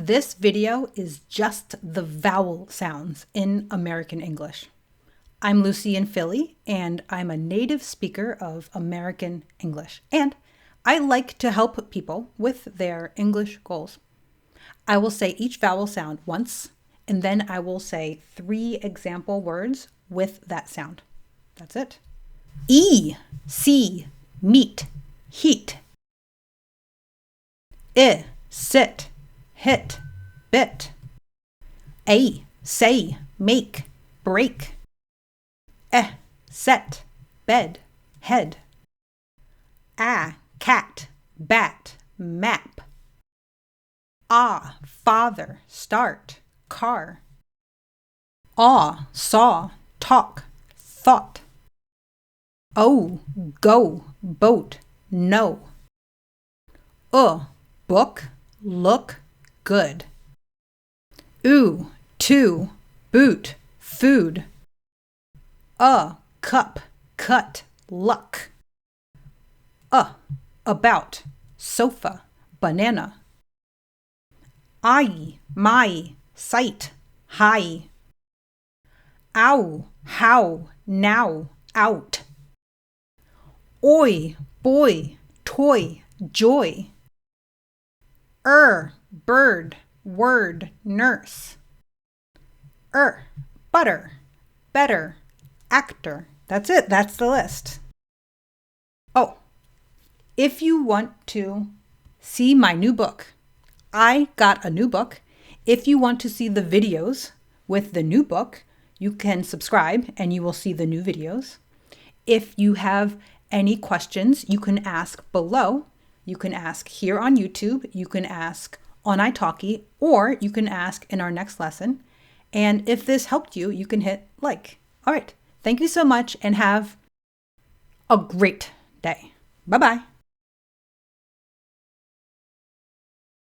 This video is just the vowel sounds in American English. I'm Lucy in Philly, and I'm a native speaker of American English, and I like to help people with their English goals. I will say each vowel sound once, and then I will say 3 example words with that sound. That's it. E, see, meet, heat. I, sit, hit, bit. A, say, make, break. Set, bed, head. A, cat, bat, map. Father, start, car. Saw, talk, thought. O, go, boat, no. Book, look, good. To, boot, food. Cup, cut, luck. About, sofa, banana. My, sight, high. Ow, how, now, out. Oi, boy, toy, joy. Bird, word, nurse. Butter, better, actor. That's it. That's the list. Oh, if you want to see my new book, I got a new book. If you want to see the videos with the new book, you can subscribe and you will see the new videos. If you have any questions, you can ask below. You can ask here on YouTube. You can ask on italki, or you can ask in our next lesson. And if this helped you, you can hit like. All right. Thank you so much and have a great day. Bye-bye.